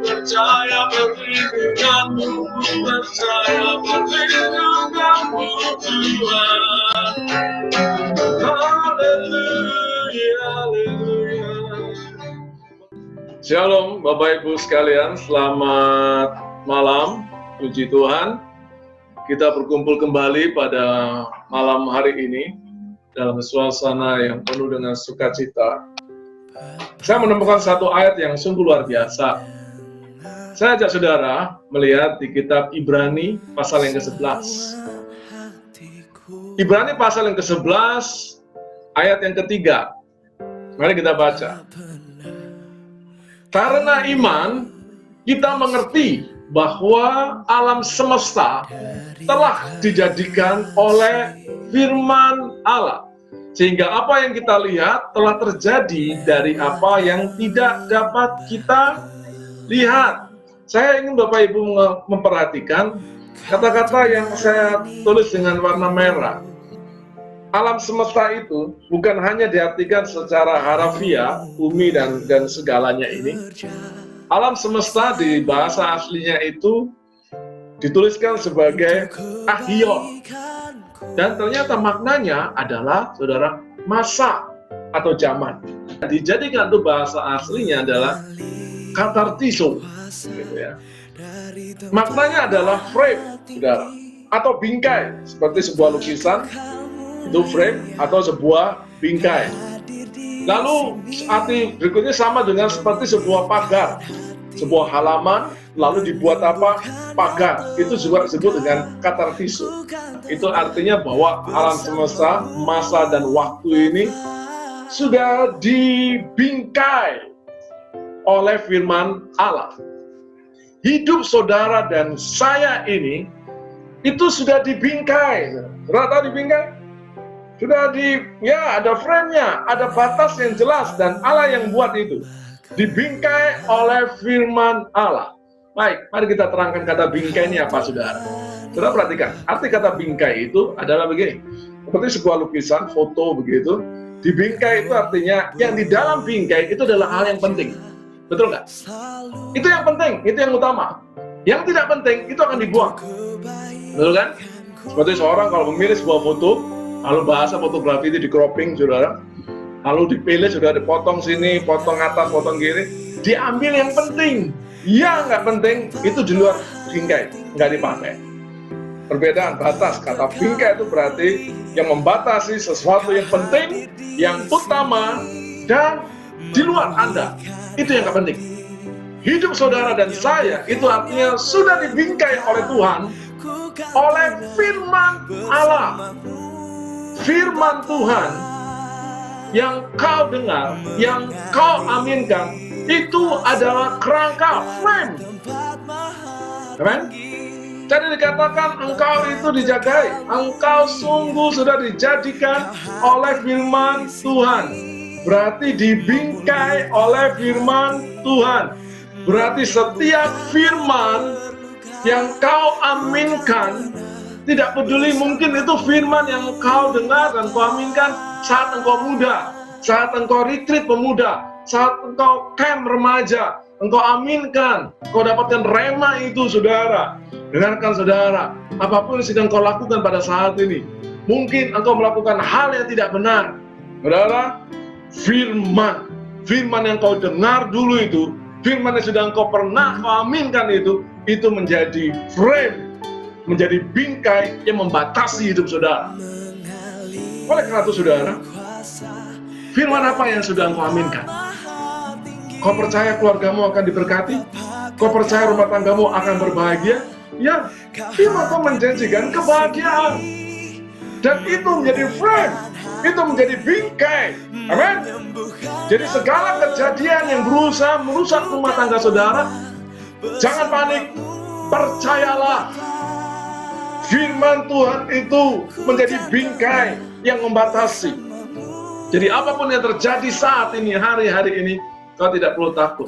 percaya perlindunganmu, percaya perlindunganmu Tuhan. Haleluya, haleluya. Shalom Bapak Ibu sekalian, selamat malam, puji Tuhan. Kita berkumpul kembali pada malam hari ini dalam suasana yang penuh dengan sukacita. Saya menemukan satu ayat yang sungguh luar biasa. Saya ajak saudara melihat di kitab Ibrani pasal yang ke-11. Ibrani pasal yang ke-11 ayat yang ketiga. Mari kita baca. Karena iman, kita mengerti bahwa alam semesta telah dijadikan oleh firman Allah. Sehingga apa yang kita lihat telah terjadi dari apa yang tidak dapat kita lihat. Saya ingin Bapak Ibu memperhatikan kata-kata yang saya tulis dengan warna merah. Alam semesta itu bukan hanya diartikan secara harafiah, bumi dan segalanya ini. Alam semesta di bahasa aslinya itu dituliskan sebagai ahion. Dan ternyata maknanya adalah, saudara, masa atau zaman. Dijadikan itu bahasa aslinya adalah katartiso, gitu ya. Maknanya adalah frame, saudara, atau bingkai, seperti sebuah lukisan. Itu frame atau sebuah bingkai. Lalu arti berikutnya sama dengan seperti sebuah pagar, sebuah halaman, lalu dibuat apa? Pagar. Itu juga disebut dengan katartiso. Itu artinya bahwa alam semesta, masa dan waktu ini sudah dibingkai oleh firman Allah. Hidup saudara dan saya ini itu sudah dibingkai. Rata dibingkai? Sudah ada frame-nya, ada batas yang jelas, dan Allah yang buat itu. Dibingkai oleh firman Allah. Baik, mari kita terangkan kata bingkai ini apa, saudara. Saudara perhatikan, arti kata bingkai itu adalah begini. Seperti sebuah lukisan, foto begitu. Dibingkai itu artinya, yang di dalam bingkai itu adalah hal yang penting. Betul nggak? Itu yang penting, itu yang utama. Yang tidak penting, itu akan dibuang. Betul kan? Seperti seorang kalau memilih sebuah foto, lalu bahasa fotografi itu di cropping, saudara. Lalu dipilih, sudah dipotong sini, potong atas, potong kiri. Diambil yang penting. Yang nggak penting, itu di luar bingkai, nggak dipakai. Perbedaan batas, kata bingkai itu berarti yang membatasi sesuatu yang penting, yang utama, dan di luar Anda. Itu yang nggak penting. Hidup saudara dan saya, itu artinya sudah dibingkai oleh Tuhan, oleh firman Allah. Firman Tuhan yang kau dengar, yang kau aminkan, itu adalah kerangka, frame. Amen? Jadi dikatakan engkau itu dijagai, engkau sungguh sudah dijadikan oleh firman Tuhan. Berarti dibingkai oleh firman Tuhan. Berarti setiap firman yang kau aminkan, tidak peduli mungkin itu firman yang kau dengar dan kau aminkan saat engkau muda, saat engkau retreat pemuda, saat engkau camp remaja, engkau aminkan, kau dapatkan rema itu, saudara. Dengarkan, saudara, apapun yang sedang kau lakukan pada saat ini, mungkin engkau melakukan hal yang tidak benar, saudara. Firman yang kau dengar dulu itu, firman yang sudah engkau pernah kau aminkan itu menjadi frame, menjadi bingkai yang membatasi hidup saudara. Oleh karena itu, saudara, firman apa yang sudah engkau aminkan? Kau percaya keluargamu akan diberkati? Kau percaya rumah tanggamu akan berbahagia? Ya, firman itu menjanjikan kebahagiaan. Dan itu menjadi frame, itu menjadi bingkai. Amin. Jadi segala kejadian yang berusaha merusak rumah tangga saudara, jangan panik, percayalah. Firman Tuhan itu menjadi bingkai yang membatasi. Jadi apapun yang terjadi saat ini, hari-hari ini, kau tidak perlu takut.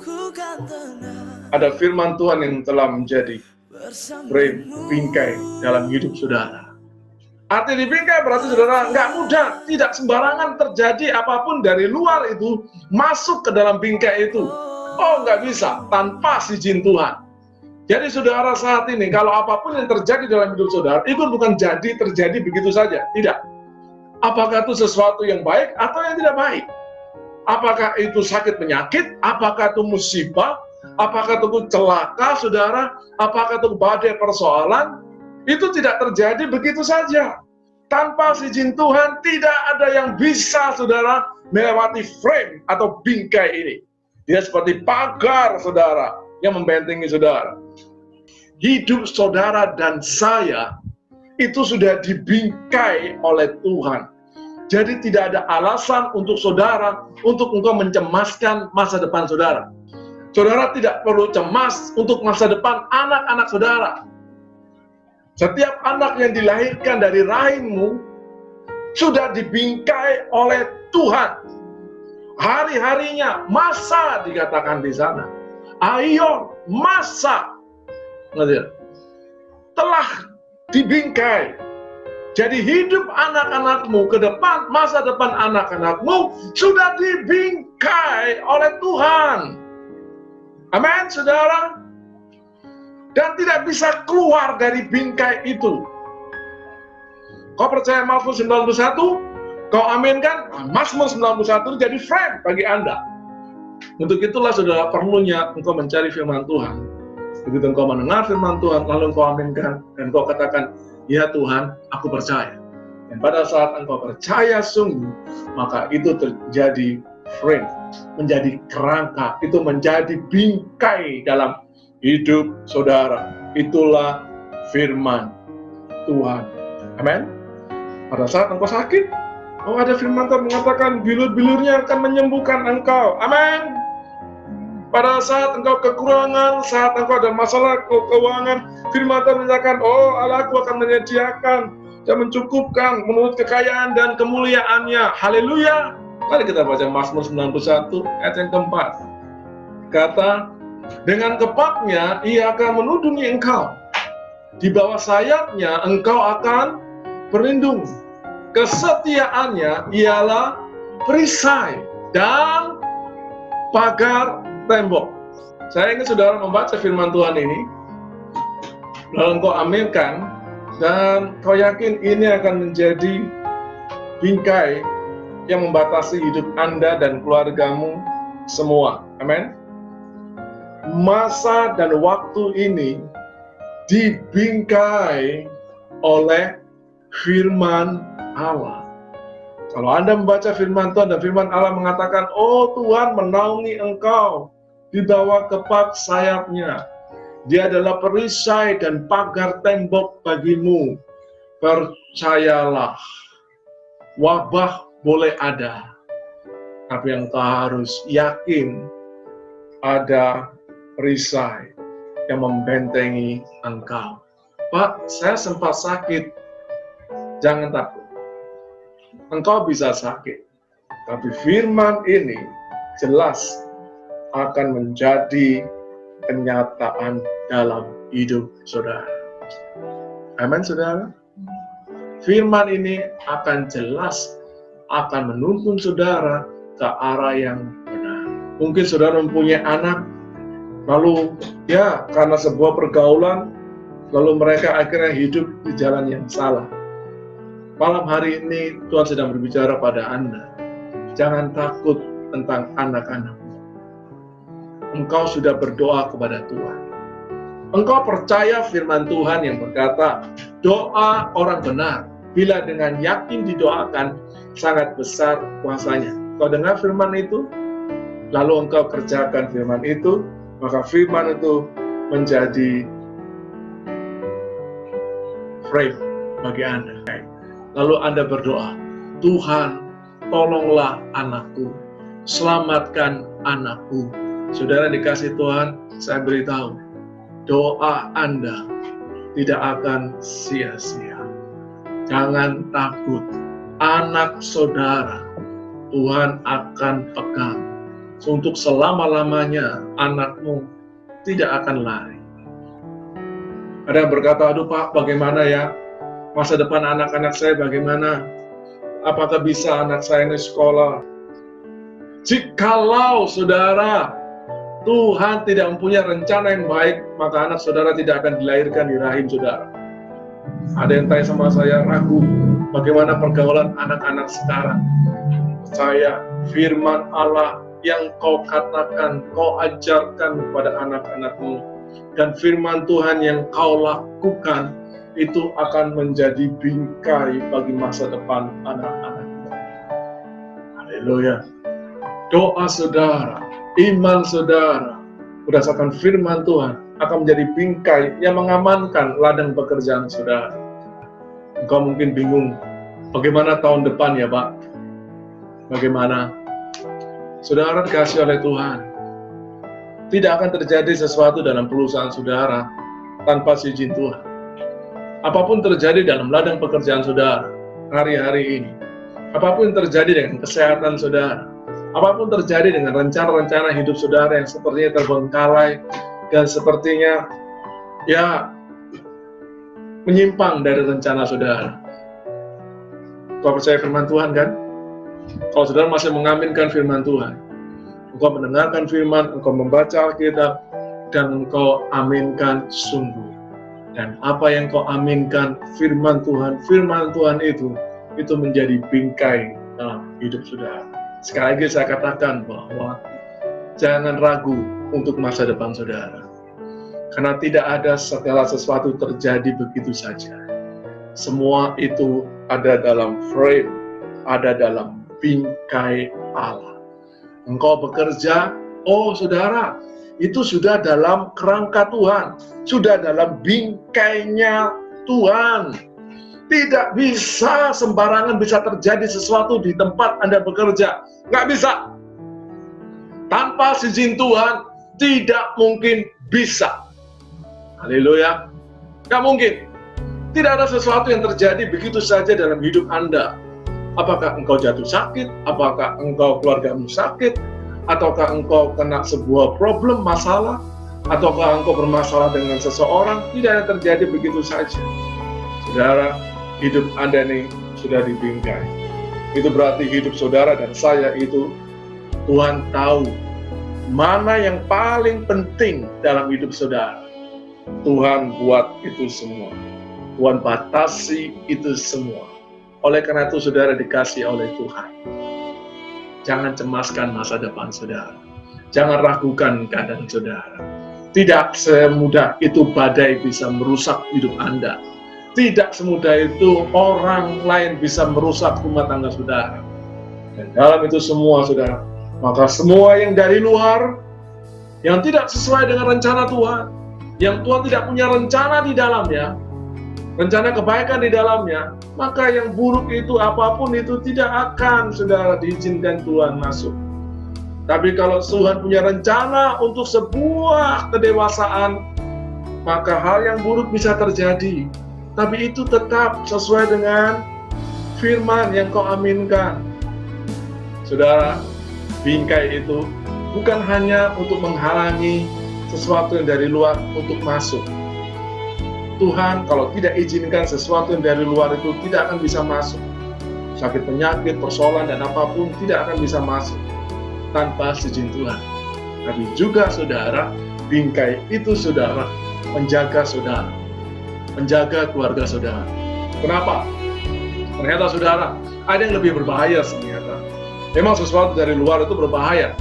Ada firman Tuhan yang telah menjadi frame, bingkai dalam hidup saudara. Arti dibingkai berarti saudara nggak mudah, tidak sembarangan terjadi apapun dari luar itu masuk ke dalam bingkai itu. Oh, nggak bisa tanpa izin Tuhan. Jadi saudara saat ini, kalau apapun yang terjadi dalam hidup saudara, itu bukan terjadi begitu saja. Tidak. Apakah itu sesuatu yang baik atau yang tidak baik? Apakah itu sakit penyakit? Apakah itu musibah? Apakah itu celaka, saudara? Apakah itu badai persoalan? Itu tidak terjadi begitu saja. Tanpa izin Tuhan, tidak ada yang bisa, saudara, melewati frame atau bingkai ini. Dia seperti pagar, saudara, yang membentengi saudara. Hidup saudara dan saya itu sudah dibingkai oleh Tuhan. Jadi tidak ada alasan untuk saudara, untuk engkau mencemaskan masa depan saudara. Saudara tidak perlu cemas untuk masa depan anak-anak saudara. Setiap anak yang dilahirkan dari rahimmu sudah dibingkai oleh Tuhan. Hari-harinya, masa dikatakan di sana. Ayo, masa. Telah dibingkai. Jadi hidup anak-anakmu ke depan, masa depan anak-anakmu sudah dibingkai oleh Tuhan. Amin, saudara. Dan tidak bisa keluar dari bingkai itu. Kau percaya Mazmur 91? Kau aminkan? Mazmur 91 jadi frame bagi Anda. Untuk itulah saudara perlunya engkau mencari firman Tuhan. Begitu engkau mendengar firman Tuhan, lalu engkau aminkan, dan engkau katakan, ya Tuhan, aku percaya. Dan pada saat engkau percaya sungguh, maka itu terjadi frame, menjadi kerangka, itu menjadi bingkai dalam hidup saudara. Itulah firman Tuhan. Amin. Pada saat engkau sakit, oh ada firman Tuhan mengatakan bilur-bilurnya akan menyembuhkan engkau. Amin. Pada saat engkau kekurangan, saat engkau ada masalah keuangan, firman Tuhan menyatakan, oh Allahku akan menyediakan dan mencukupkan menurut kekayaan dan kemuliaannya. Haleluya. Mari kita baca Mazmur 91 ayat yang keempat. Kata, dengan kepaknya ia akan menudungi engkau. Di bawah sayapnya engkau akan berlindung. Kesetiaannya ialah perisai dan pagar tembok. Saya ingin saudara membaca firman Tuhan ini, lalu engkau aminkan, dan kau yakin ini akan menjadi bingkai yang membatasi hidup Anda dan keluargamu semua. Amin. Masa dan waktu ini dibingkai oleh firman Allah. Kalau Anda membaca firman Tuhan dan firman Allah mengatakan, oh Tuhan menaungi engkau di bawah kepak sayapnya. Dia adalah perisai dan pagar tembok bagimu. Percayalah, wabah boleh ada, tapi engkau harus yakin ada perisai yang membentengi engkau. Pak, saya sempat sakit. Jangan takut. Engkau bisa sakit, tapi firman ini jelas akan menjadi kenyataan dalam hidup saudara. Amin, saudara. Firman ini akan jelas akan menuntun saudara ke arah yang benar. Mungkin saudara mempunyai anak, lalu ya karena sebuah pergaulan, lalu mereka akhirnya hidup di jalan yang salah. Malam hari ini Tuhan sedang berbicara pada Anda. Jangan takut tentang anak-anakmu. Engkau sudah berdoa kepada Tuhan. Engkau percaya firman Tuhan yang berkata, doa orang benar, bila dengan yakin didoakan, sangat besar kuasanya. Kau dengar firman itu, lalu engkau kerjakan firman itu, maka firman itu menjadi frame bagi Anda. Lalu Anda berdoa, Tuhan, tolonglah anakku, selamatkan anakku. Saudara dikasih Tuhan, saya beritahu, doa Anda tidak akan sia-sia. Jangan takut, anak saudara Tuhan akan pegang. Untuk selama-lamanya anakmu tidak akan lari. Ada yang berkata, aduh Pak, bagaimana ya? Masa depan anak-anak saya bagaimana? Apakah bisa anak saya ini sekolah? Jikalau saudara, Tuhan tidak mempunyai rencana yang baik, maka anak saudara tidak akan dilahirkan di rahim saudara. Ada yang tanya sama saya, ragu, bagaimana pergaulan anak-anak sekarang? Saya, firman Allah yang kau katakan, kau ajarkan kepada anak-anakmu, dan firman Tuhan yang kau lakukan, itu akan menjadi bingkai bagi masa depan anak-anakmu. Haleluya. Doa saudara, iman saudara, berdasarkan firman Tuhan, akan menjadi bingkai yang mengamankan ladang pekerjaan saudara. Engkau mungkin bingung, bagaimana tahun depan ya Pak? Bagaimana? Saudara dikasih oleh Tuhan, tidak akan terjadi sesuatu dalam perusahaan saudara tanpa izin Tuhan. Apapun terjadi dalam ladang pekerjaan saudara hari-hari ini, apapun terjadi dengan kesehatan saudara, apapun terjadi dengan rencana-rencana hidup saudara yang sepertinya terbengkalai dan sepertinya ya menyimpang dari rencana saudara. Kau percaya firman Tuhan kan? Kalau saudara masih mengaminkan firman Tuhan, engkau mendengarkan firman, engkau membaca Alkitab, dan engkau aminkan sungguh. Dan apa yang kau aminkan, firman Tuhan itu menjadi bingkai dalam hidup saudara. Sekali lagi saya katakan bahwa jangan ragu untuk masa depan saudara. Karena tidak ada segala sesuatu terjadi begitu saja. Semua itu ada dalam frame, ada dalam bingkai Allah. Engkau bekerja, oh saudara, itu sudah dalam kerangka Tuhan, sudah dalam bingkainya Tuhan. Tidak bisa sembarangan bisa terjadi sesuatu di tempat Anda bekerja. Nggak bisa. Tanpa izin Tuhan, tidak mungkin bisa. Haleluya. Nggak mungkin. Tidak ada sesuatu yang terjadi begitu saja dalam hidup Anda. Apakah engkau jatuh sakit? Apakah engkau keluargamu sakit? Ataukah engkau kena sebuah problem, masalah? Ataukah engkau bermasalah dengan seseorang? Tidak ada terjadi begitu saja. Saudara, hidup Anda ini sudah dibingkai. Itu berarti hidup saudara dan saya itu, Tuhan tahu mana yang paling penting dalam hidup saudara. Tuhan buat itu semua. Tuhan batasi itu semua. Oleh karena itu saudara dikasih oleh Tuhan. Jangan cemaskan masa depan saudara. Jangan ragukan keadaan saudara. Tidak semudah itu badai bisa merusak hidup Anda. Tidak semudah itu orang lain bisa merusak rumah tangga saudara. Dan dalam itu semua saudara, maka semua yang dari luar, yang tidak sesuai dengan rencana Tuhan, yang Tuhan tidak punya rencana di dalamnya, rencana kebaikan di dalamnya, maka yang buruk itu apapun itu tidak akan saudara diizinkan Tuhan masuk. Tapi kalau Tuhan punya rencana untuk sebuah kedewasaan, maka hal yang buruk bisa terjadi. Tapi itu tetap sesuai dengan firman yang kau aminkan. Saudara, bingkai itu bukan hanya untuk menghalangi sesuatu yang dari luar untuk masuk. Tuhan kalau tidak izinkan sesuatu yang dari luar itu tidak akan bisa masuk. Sakit penyakit, persoalan dan apapun tidak akan bisa masuk tanpa izin Tuhan. Tapi juga saudara, bingkai itu saudara menjaga saudara, menjaga keluarga saudara. Kenapa? Ternyata saudara, ada yang lebih berbahaya ternyata. Memang sesuatu dari luar itu berbahaya.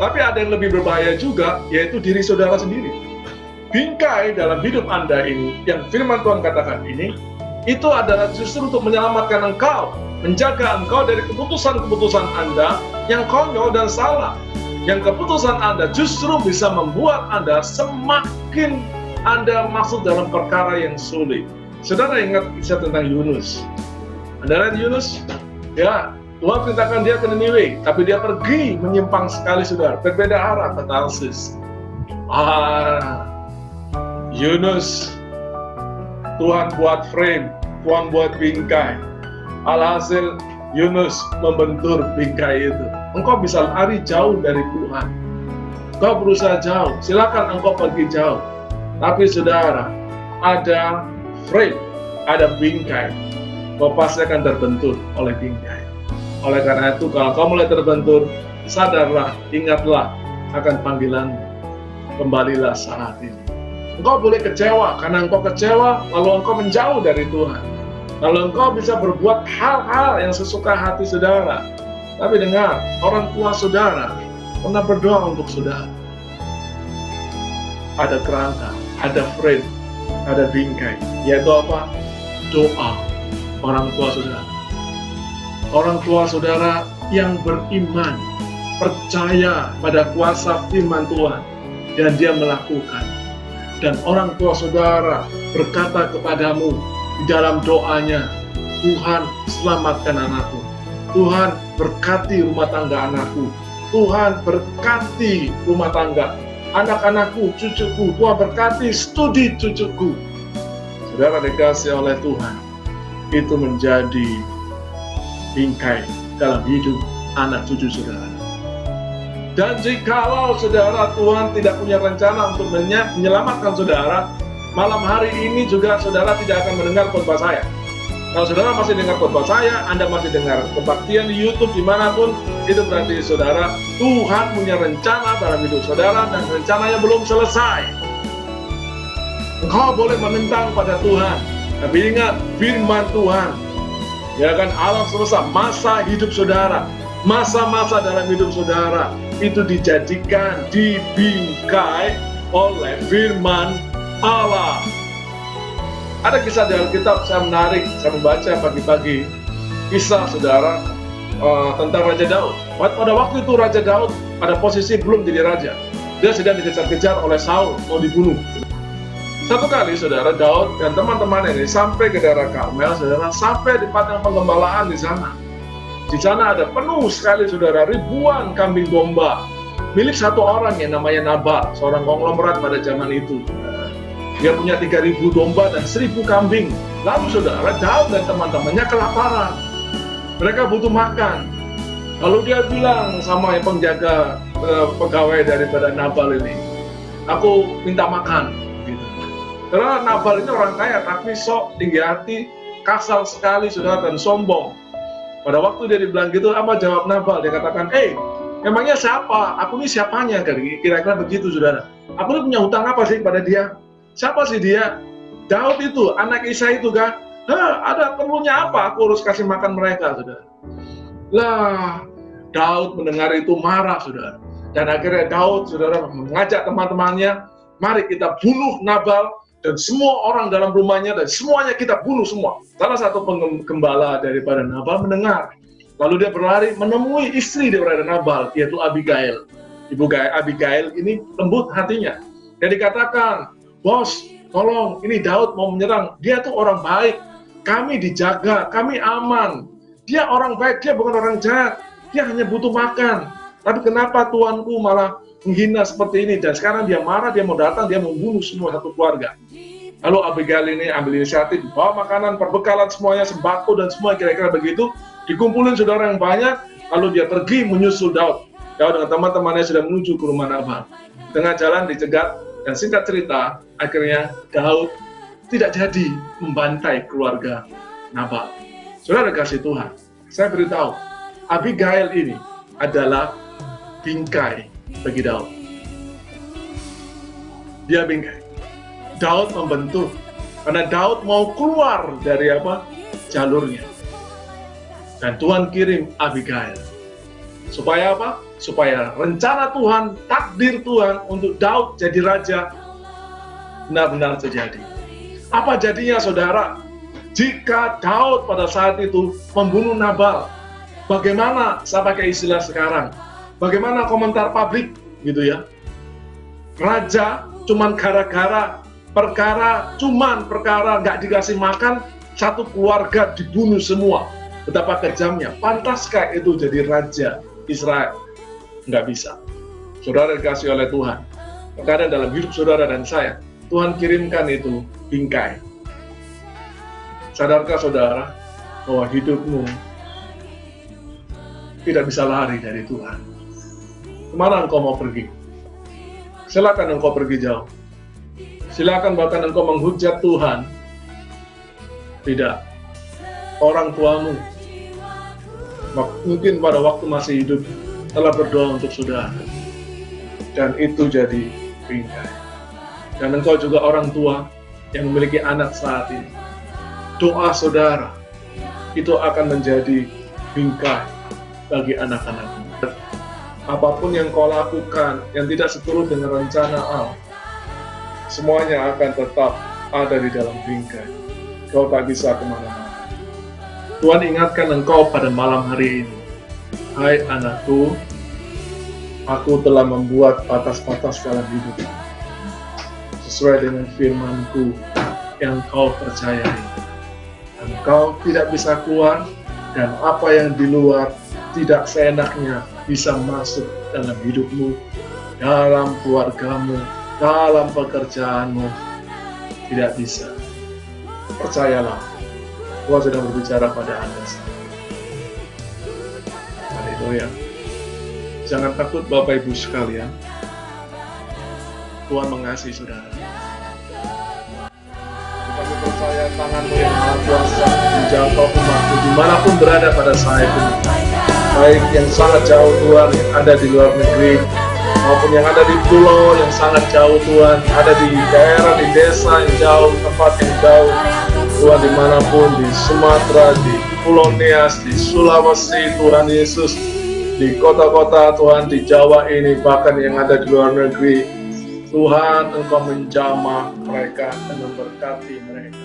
Tapi ada yang lebih berbahaya juga, yaitu diri saudara sendiri. Bingkai dalam hidup Anda ini, yang firman Tuhan katakan ini, itu adalah justru untuk menyelamatkan engkau, menjaga engkau dari keputusan-keputusan Anda yang konyol dan salah. Yang keputusan Anda justru bisa membuat Anda semakin Anda masuk dalam perkara yang sulit. Saudara ingat kisah tentang Yunus. Anda lihat Yunus? Ya, Tuhan perintahkan dia ke Niniwe, tapi dia pergi menyimpang sekali saudara, berbeda arah ke Tarsis. Yunus, Tuhan buat frame, Tuhan buat bingkai. Alhasil Yunus membentur bingkai itu. Engkau bisa lari jauh dari Tuhan. Engkau berusaha jauh, silakan engkau pergi jauh. Tapi saudara, ada frame, ada bingkai, kau pasti akan terbentur oleh bingkai. Oleh karena itu, kalau kau mulai terbentur, sadarlah, ingatlah akan panggilan, kembalilah saat ini. Engkau boleh kecewa, karena engkau kecewa, lalu engkau menjauh dari Tuhan. Lalu engkau bisa berbuat hal-hal yang sesuka hati saudara. Tapi dengar, orang tua saudara pernah berdoa untuk saudara. Ada kerangka, ada frame, ada bingkai, yaitu apa? Doa orang tua saudara. Orang tua saudara yang beriman, percaya pada kuasa firman Tuhan, dan dia melakukan. Dan orang tua saudara berkata kepadamu di dalam doanya, Tuhan selamatkan anakku, Tuhan berkati rumah tangga anakku, Tuhan berkati rumah tangga anak-anakku, cucuku, Tuhan berkati studi cucuku. Saudara dikasih oleh Tuhan, itu menjadi bingkai dalam hidup anak cucu saudara. Dan jikalau saudara Tuhan tidak punya rencana untuk menyelamatkan saudara, malam hari ini juga saudara tidak akan mendengar khotbah saya. Kalau saudara masih dengar khotbah saya, Anda masih dengar kebaktian di YouTube dimanapun, itu berarti saudara, Tuhan punya rencana dalam hidup saudara dan rencananya belum selesai. Engkau boleh menentang pada Tuhan, tapi ingat firman Tuhan, ya kan, alam semesta, masa hidup saudara, masa-masa dalam hidup saudara itu dijadikan, dibingkai oleh firman Allah. Ada kisah di Alkitab, saya menarik, saya membaca pagi-pagi kisah saudara tentang Raja Daud. Pada waktu itu Raja Daud pada posisi belum jadi raja, dia sedang dikejar-kejar oleh Saul, mau dibunuh. Satu kali saudara, Daud dan teman-teman ini sampai ke daerah Karmel, saudara, sampai di padang penggembalaan di sana. Di sana ada penuh sekali saudara, ribuan kambing domba milik satu orang yang namanya Nabal, seorang konglomerat pada zaman itu. Dia punya 3.000 domba dan 1.000 kambing. Lalu saudara, Daud dan teman-temannya kelaparan. Mereka butuh makan. Lalu dia bilang sama yang penjaga pegawai daripada Nabal ini, aku minta makan. Gitu. Karena Nabal ini orang kaya, tapi sok tinggi hati, kasar sekali saudara, dan sombong. Pada waktu dia dibilang gitu, apa jawab Nabal? Dia katakan, emangnya siapa? Aku ini siapanya? Kira-kira begitu saudara. Aku ini punya hutang apa sih pada dia? Siapa sih dia? Daud itu, anak Isai itu kan? Ada perlunya apa aku harus kasih makan mereka, saudara? Lah, Daud mendengar itu marah, saudara. Dan akhirnya Daud, saudara, mengajak teman-temannya, mari kita bunuh Nabal dan semua orang dalam rumahnya, dan semuanya kita bunuh semua. Salah satu penggembala daripada Nabal mendengar. Lalu dia berlari menemui istri daripada Nabal, yaitu Abigail. Ibu Abigail ini lembut hatinya. Dan dikatakan, bos, tolong, ini Daud mau menyerang. Dia tuh orang baik, kami dijaga, kami aman. Dia orang baik, dia bukan orang jahat. Dia hanya butuh makan. Tapi kenapa tuanku malah menghina seperti ini? Dan sekarang dia marah, dia mau datang, dia membunuh semua satu keluarga. Lalu Abigail ini ambil inisiatif, bawa makanan, perbekalan semuanya, sembako dan semua kira-kira begitu. Dikumpulin saudara yang banyak, lalu dia pergi menyusul Daud. Daud dengan teman-temannya sudah menuju ke rumah Nabal. Tengah jalan dicegat, dan singkat cerita, akhirnya Daud tidak jadi membantai keluarga Nabal. Saudara kasih Tuhan, saya beritahu, Abigail ini adalah bingkai bagi Daud. Dia bingkai. Daud membentuk, karena Daud mau keluar dari jalurnya. Dan Tuhan kirim Abigail. Supaya apa? Supaya rencana Tuhan, takdir Tuhan untuk Daud jadi raja benar-benar terjadi. Apa jadinya saudara? Jika Daud pada saat itu membunuh Nabal, bagaimana, saya pakai istilah sekarang, bagaimana komentar publik gitu ya? Raja cuman gara-gara perkara nggak dikasih makan, satu keluarga dibunuh semua. Betapa kejamnya. Pantaskah itu jadi raja Israel? Nggak bisa. Saudara dikasih oleh Tuhan. Terkadang dalam hidup saudara dan saya, Tuhan kirimkan itu bingkai. Sadarkah saudara bahwa hidupmu tidak bisa lari dari Tuhan? Kemana engkau mau pergi? Silakan engkau pergi jauh. Silakan bahkan engkau menghujat Tuhan. Tidak. Orang tuamu mungkin pada waktu masih hidup telah berdoa untuk saudara, dan itu jadi bingkai. Dan engkau juga orang tua yang memiliki anak saat ini, doa saudara itu akan menjadi bingkai bagi anak-anakmu. Apapun yang kau lakukan yang tidak seturut dengan rencana Allah, semuanya akan tetap ada di dalam bingkai. Kau tak bisa kemana-mana. Tuhan ingatkan engkau pada malam hari ini, hai anakku, aku telah membuat batas-batas dalam hidupmu, sesuai dengan firman-Ku yang kau percayai. Engkau tidak bisa keluar, dan apa yang di luar tidak seenaknya bisa masuk dalam hidupmu, dalam keluargamu, dalam pekerjaanmu. Tidak bisa. Percayalah, Tuhan sedang berbicara pada Anda sekarang. Haleluya. Jangan takut Bapak Ibu sekalian. Tuhan mengasihi saudara. Kami percaya tangan-Mu yang maha kuasa menjangkau umat-Mu dimanapun berada pada saat ini. Baik yang sangat jauh Tuhan, yang ada di luar negeri, maupun yang ada di pulau yang sangat jauh Tuhan, ada di daerah, di desa yang jauh, tempat yang jauh Tuhan, dimanapun, di Sumatera, di Pulau Nias, di Sulawesi, Tuhan Yesus, di kota-kota Tuhan, di Jawa ini, bahkan yang ada di luar negeri, Tuhan Engkau menjamah mereka dan memberkati mereka.